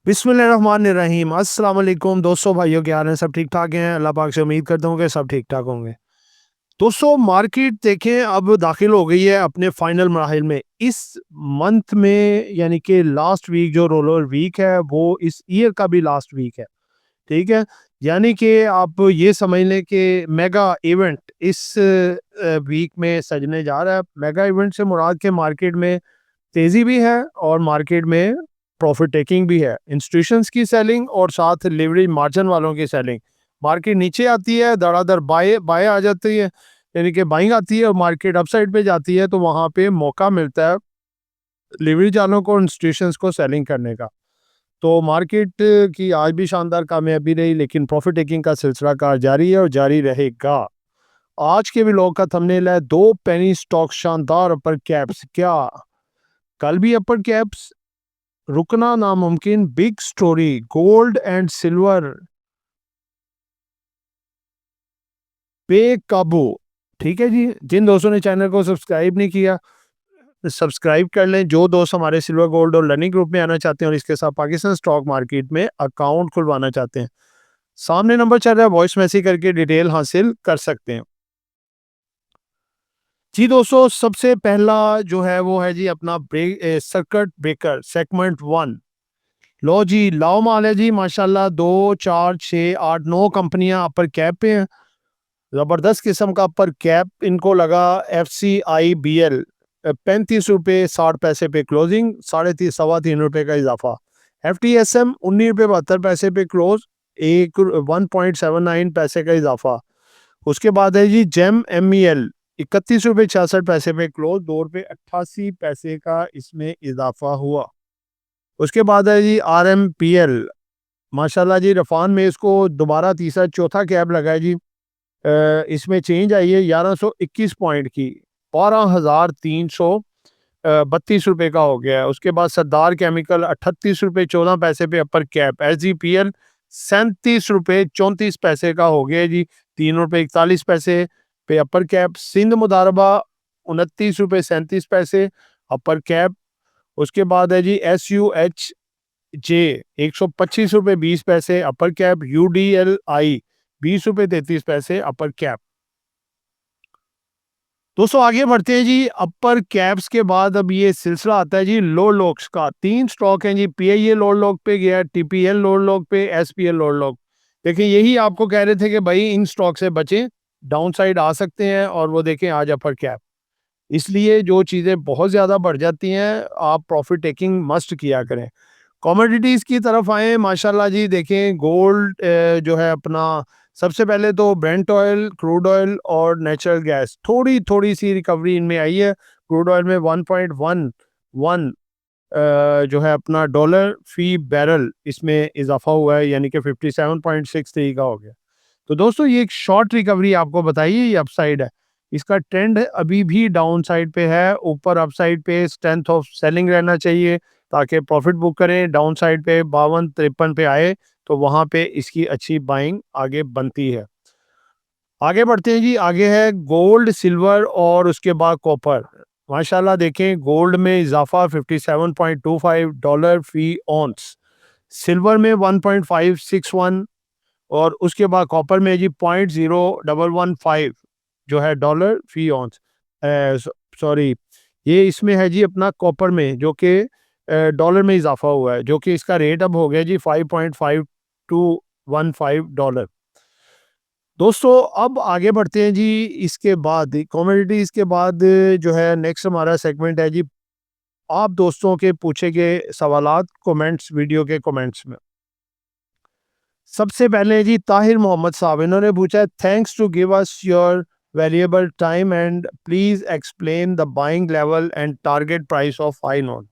बिस्मिल्लाहिर्रहमानिर्रहीम। अस्सलाम वालेकुम दोस्तों, भाइयों क्या हाल हैं? सब ठीक ठाक हैं? अल्लाह पाक से उम्मीद करता हूँ कि सब ठीक ठाक होंगे। दोस्तों, मार्केट देखें अब दाखिल हो गई है अपने फाइनल मराहिल में। इस मंथ में यानी कि लास्ट वीक जो रोलर वीक है वो इस ईयर का भी लास्ट वीक है। ठीक है, यानी कि आप ये समझ लें कि मेगा इवेंट इस वीक में सजने जा रहा है। मेगा इवेंट से मुराद के मार्केट में तेजी भी है और मार्केट में प्रॉफिट टेकिंग भी है। इंस्टीट्यूशंस की सेलिंग और साथ लिवरेज मार्जिन वालों की सेलिंग। मार्केट नीचे आती है, धड़ाधड़ बाय बाय आ जाती है, यानी कि बाइंग आती है और मार्केट अपसाइड पे जाती है, तो वहां पे मौका मिलता है लिवरेज वालों को, इंस्टीट्यूशंस को सेलिंग करने का। तो मार्केट की आज भी शानदार कामयाबी रही, लेकिन प्रॉफिट टेकिंग का सिलसिला कार जारी है और जारी रहेगा। आज के व्लॉग का थंबनेल है दो पेनी स्टॉक शानदार अपर कैप्स। क्या कल भी अपर कैप्स? रुकना नामुमकिन, big story, gold and silver बेकाबू। ठीक है जी, जिन दोस्तों ने चैनल को सब्सक्राइब नहीं किया सब्सक्राइब कर लें। जो दोस्त हमारे सिल्वर गोल्ड और लर्निंग ग्रुप में आना चाहते हैं और इसके साथ पाकिस्तान स्टॉक मार्केट में अकाउंट खुलवाना चाहते हैं, सामने नंबर चल रहा है, वॉइस मैसेज करके डिटेल हासिल कर सकते हैं। जी दोस्तों, सबसे पहला जो है वो है जी अपना ब्रेक सर्किट ब्रेकर सेगमेंट 1। लो जी, लाओ माल है जी माशाल्लाह। 2 4 6 8 9 कंपनियां अपर कैप पे हैं। जबरदस्त किस्म का अपर कैप इनको लगा। FCIBL 35 रुपये 60 पैसे पे क्लोजिंग, 3.5 सवा 3 रुपये का इजाफा। FTSM 19 रुपये 72 पैसे पे क्लोज, 1.79 पैसे का इजाफा। उसके बाद है जी जेम MEL 31 रुपये 66 पैसे पे क्लोज, 2 रुपये 88 पैसे का इसमें इजाफा हुआ। उसके बाद है जी RMPL माशाल्लाह जी, रफान में इसको दोबारा तीसरा चौथा कैप लगा है जी। इसमें चेंज आई है 1121 पॉइंट की, 12,332 रुपये का हो गया है। उसके बाद सरदार केमिकल 38 रुपये 14 पैसे पे अपर कैप। SGPL 37 रुपये 34 पैसे का हो गया है जी, 3 रुपये 41 पैसे पे अपर कैप। सिंध मुदारबा 29 रुपये 37 पैसे अपर कैप। उसके बाद है जी SUHJ 125 रुपये 20 पैसे अपर कैप। UDLI 20 रुपये 33 पैसे अपर कैप। दोस्तों आगे बढ़ते हैं जी। अपर कैप्स के बाद अब ये सिलसिला आता है जी लो लॉक्स का। 3 स्टॉक हैं जी, PIA लो लॉक पे गया, TPL लो लॉक पे, SPL लो लॉक। देखिए यही आपको कह रहे थे कि भाई इन स्टॉक से बचें, डाउन साइड आ सकते हैं, और वो देखें आज अपर कैप। इसलिए जो चीज़ें बहुत ज़्यादा बढ़ जाती हैं आप प्रॉफिट टेकिंग मस्ट किया करें। कमोडिटीज़ की तरफ आए माशाल्लाह जी, देखें गोल्ड जो है अपना, सबसे पहले तो ब्रेंट ऑयल, क्रूड ऑयल और नेचुरल गैस, थोड़ी थोड़ी सी रिकवरी इनमें आई है। क्रूड ऑयल में 1.11 जो है अपना डॉलर फी बैरल इसमें इजाफा हुआ है, यानी कि 57.63 का हो गया। तो दोस्तों ये एक शॉर्ट रिकवरी आपको बताइए, ये अपसाइड है। इसका ट्रेंड अभी भी डाउन साइड पे है। ऊपर अपसाइड पे स्ट्रेंथ ऑफ सेलिंग रहना चाहिए ताकि प्रॉफिट बुक करें। डाउन साइड पे 52-53 पे आए तो वहां पे इसकी अच्छी बाइंग आगे बनती है। आगे बढ़ते हैं जी। आगे है गोल्ड, सिल्वर और उसके बाद कॉपर। माशाल्लाह देखें गोल्ड में इजाफा $57.25 फी ऑन्स, सिल्वर में 1.561, और उसके बाद कॉपर में जी 0.0115 जो है डॉलर फी ऑन्स। सॉरी, ये इसमें है जी अपना कॉपर में, जो कि डॉलर में इजाफा हुआ है, जो कि इसका रेट अब हो गया जी $5.5215। दोस्तों अब आगे बढ़ते हैं जी। इसके बाद कमोडिटीज के बाद जो है नेक्स्ट हमारा सेगमेंट है जी आप दोस्तों के पूछे गए सवालात कमेंट्स, वीडियो के कमेंट्स में। सबसे पहले जी ताहिर मोहम्मद साहब, इन्होंने पूछा है thanks to give us your valuable time and please explain the buying level and target price of high noon.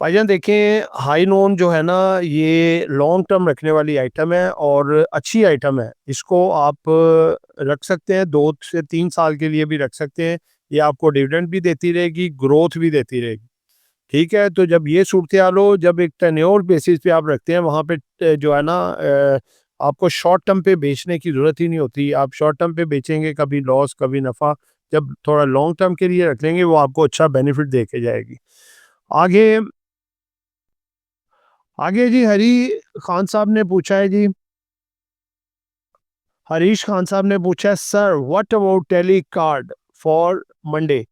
भाईजान देखें, हाई नोन जो है ना, ये लॉन्ग टर्म रखने वाली आइटम है और अच्छी आइटम है। इसको आप रख सकते हैं, 2 से 3 साल के लिए भी रख सकते हैं। ये आपको डिविडेंड भी देती रहेगी, ग्रोथ भी देती रहेगी। ठीक है, तो जब ये सूरत हाल हो, जब एक टेन्योर बेसिस पे आप रखते हैं, वहाँ पे जो है ना आपको शॉर्ट टर्म पे बेचने की ज़रूरत ही नहीं होती। आप शॉर्ट टर्म पे बेचेंगे, कभी लॉस कभी नफ़ा। जब थोड़ा लॉन्ग टर्म के लिए रख लेंगे, वो आपको अच्छा बेनिफिट दे के जाएगी। आगे आगे जी खान साहब ने पूछा है जी, हरीश खान साहब ने पूछा है, sir what about tele card for Monday.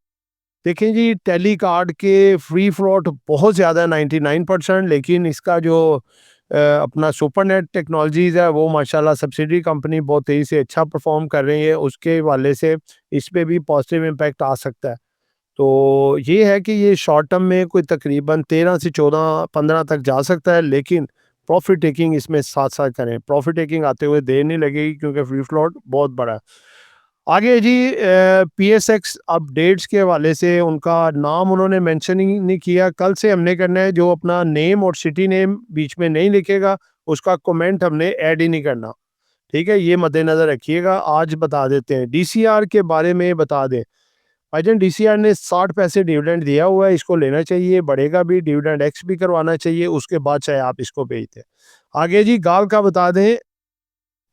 देखें जी, टेली कार्ड के फ्री फ्लोट बहुत ज़्यादा है 99%, लेकिन इसका जो अपना सुपरनेट टेक्नोलॉजीज़ है वो माशाल्लाह सब्सिडी कंपनी बहुत तेज़ी से अच्छा परफॉर्म कर रही है, उसके वाले से इस पे भी पॉजिटिव इम्पैक्ट आ सकता है। तो ये है कि ये शॉर्ट टर्म में कोई तकरीबन 13 से 14-15 तक जा सकता है, लेकिन प्रॉफिट टेकिंग इसमें साथ-साथ करें। प्रॉफिट टेकिंग आते हुए देर नहीं लगेगी क्योंकि फ्री फ्लोट बहुत बड़ा है। आगे जी पीएसएक्स अपडेट्स के हवाले से उनका नाम उन्होंने मेंशन ही नहीं किया। कल से हमने करना है, जो अपना नेम और सिटी नेम बीच में नहीं लिखेगा, उसका कमेंट हमने ऐड ही नहीं करना। ठीक है? ये मद्देनज़र रखिएगा। आज बता देते हैं, डीसीआर के बारे में बता दें। भाईजान डीसीआर ने 60 पैसे डिविडेंड दिया हुआ है, इसको लेना चाहिए, बढ़ेगा भी, डिविडेंड एक्स भी करवाना चाहिए, उसके बाद चाहे आप इसको बेच दें। आगे जी गाल का बता दें,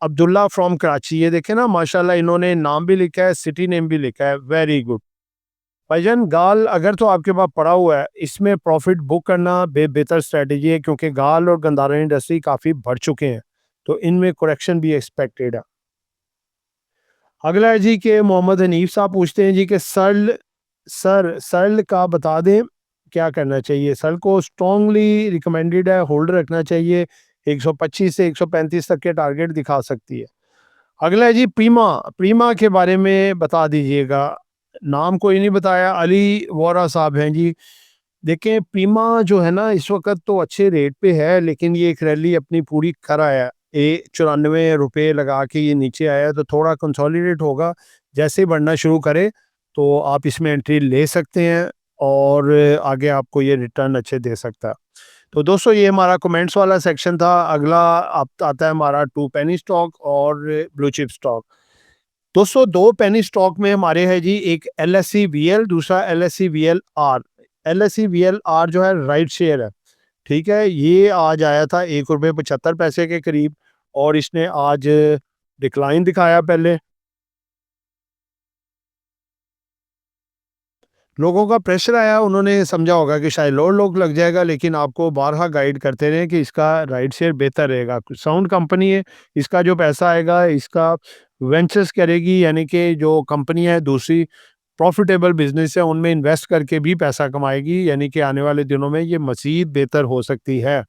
अब्दुल्ला फ्रॉम कराची, ये देखें ना माशाल्लाह इन्होंने नाम भी लिखा है, सिटी नेम भी लिखा है, वेरी गुड। भाईजान गाल अगर तो आपके पास पड़ा हुआ है, इसमें प्रॉफिट बुक करना बेहतर स्ट्रेटजी है, क्योंकि गाल और गंदारा इंडस्ट्री काफ़ी बढ़ चुके हैं, तो इनमें करेक्शन भी एक्सपेक्टेड है। अगला है जी कि मोहम्मद हनीफ साहब पूछते हैं जी कि सर्ल का बता दें क्या करना चाहिए। सर्ल को स्ट्रांगली रिकमेंडेड है, होल्ड रखना चाहिए, 125 से 135 तक के टारगेट दिखा सकती है। अगला है जी प्रीमा, प्रीमा के बारे में बता दीजिएगा। नाम कोई नहीं बताया, अली वोरा साहब हैं जी। देखें प्रीमा जो है ना इस वक्त तो अच्छे रेट पे है, लेकिन ये एक रैली अपनी पूरी कर आया है। 94 रुपये लगा के ये नीचे आया है, तो थोड़ा कंसोलिडेट होगा। जैसे ही बढ़ना शुरू करे तो आप इसमें एंट्री ले सकते हैं, और आगे आपको ये रिटर्न अच्छे दे सकता है। तो दोस्तों ये हमारा कमेंट्स वाला सेक्शन था। अगला आप आता है हमारा 2 पेनी स्टॉक और ब्लू चिप स्टॉक। दोस्तों 2 पेनी स्टॉक में हमारे है जी, एक एलएससी वीएल, दूसरा LSC VL R. LSC VL R जो है राइट शेयर है, ठीक है? ये आज आया था 1 रुपये 75 पैसे के करीब, और इसने आज डिक्लाइन दिखाया। पहले लोगों का प्रेशर आया, उन्होंने समझा होगा कि शायद लोड लोग लग जाएगा, लेकिन आपको बारहा गाइड करते रहे कि इसका राइट शेयर बेहतर रहेगा। साउंड कंपनी है, इसका जो पैसा आएगा इसका वेंचर्स करेगी, यानी कि जो कंपनी है दूसरी प्रॉफिटेबल बिजनेस है उनमें इन्वेस्ट करके भी पैसा कमाएगी, यानी कि आने वाले दिनों में ये मज़ीद बेहतर हो सकती है।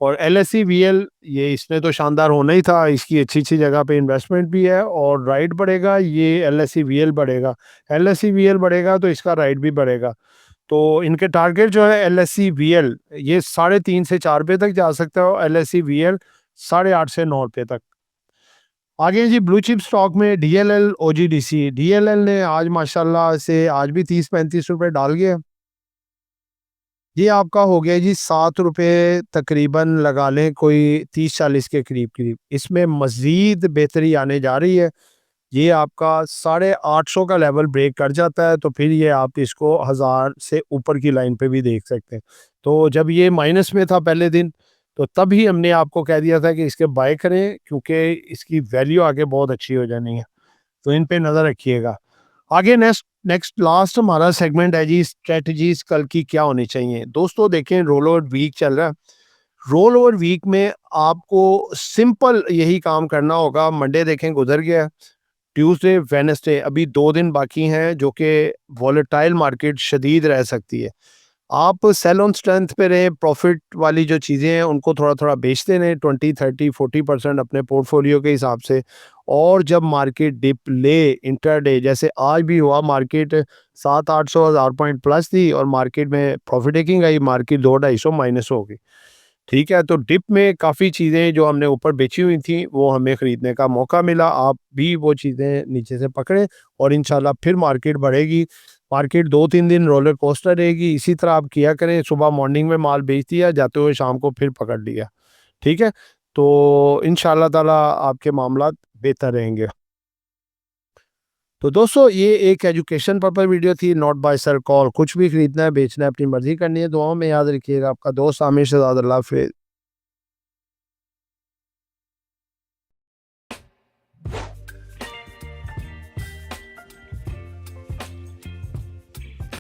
और एलएससी वीएल, ये इसने तो शानदार होना ही था, इसकी अच्छी-अच्छी जगह पे इन्वेस्टमेंट भी है, और राइट बढ़ेगा, ये एलएससी वीएल बढ़ेगा। एलएससी वीएल बढ़ेगा तो इसका राइट भी बढ़ेगा। तो इनके टारगेट जो है एलएससी वीएल, ये 3.5 से 4 रुपये तक जा सकता है, और एलएससी वीएल 8.5 से 9 रुपये तक। आगे जी ब्लू चिप स्टॉक में डीएलएल, ओजीडीसी। डीएलएल ने आज माशाल्लाह से आज भी 30-35 रुपये डाल गया। ये आपका हो गया जी 7 रुपये तकरीबन, लगा लें कोई 30-40 के करीब-करीब। इसमें मज़ीद बेहतरी आने जा रही है। ये आपका 850 का लेवल ब्रेक कर जाता है, तो फिर ये आप इसको 1000 से ऊपर की लाइन पे भी देख सकते हैं। तो जब ये माइनस में था पहले दिन, तो तब ही हमने आपको कह दिया था कि इसके बाय करें, क्योंकि इसकी वैल्यू आगे बहुत अच्छी हो जानी है। तो इन पे नज़र रखिएगा। आगे नेक्स्ट नेक्स्ट लास्ट हमारा सेगमेंट है जी, स्ट्रेटजीज कल की क्या होनी चाहिए। दोस्तों देखें, रोल ओवर वीक चल रहा है। रोल ओवर वीक में आपको सिंपल यही काम करना होगा। मंडे देखें गुजर गया, ट्यूसडे, वेडनेसडे, अभी 2 दिन बाकी हैं, जो कि वॉलेटाइल मार्केट शदीद रह सकती है। आप सेल ऑन स्ट्रेंथ पे रहें, प्रॉफिट वाली जो चीज़ें हैं उनको थोड़ा-थोड़ा बेचते रहें, 20, 30, 40% अपने पोर्टफोलियो के हिसाब से। और जब मार्केट डिप ले इंट्राडे, जैसे आज भी हुआ, मार्केट 700-800 हज़ार पॉइंट प्लस थी और मार्केट में profit taking I, market 200-250 minus हो गई। ठीक है, तो डिप में काफ़ी चीज़ें जो हमने ऊपर बेची हुई थी वो हमें ख़रीदने का मौका मिला। आप भी वो चीज़ें नीचे से पकड़ें, और इंशाल्लाह फिर मार्केट बढ़ेगी। मार्केट 2-3 दिन रोलर कोस्टर रहेगी। इसी तरह आप किया करें, सुबह मॉर्निंग में माल बेच दिया, जाते हुए शाम को फिर पकड़ लिया। ठीक है? तो इंशाल्लाह ताला आपके मामलात बेहतर रहेंगे। तो दोस्तों ये एक एजुकेशन पर्पस वीडियो थी, नॉट बाय सर कॉल। कुछ भी खरीदना है, बेचना है, अपनी मर्ज़ी करनी है। दुआओं में याद रखिएगा। आपका दोस्त आमिर शहजाद। अल्लाह हाफ़िज़।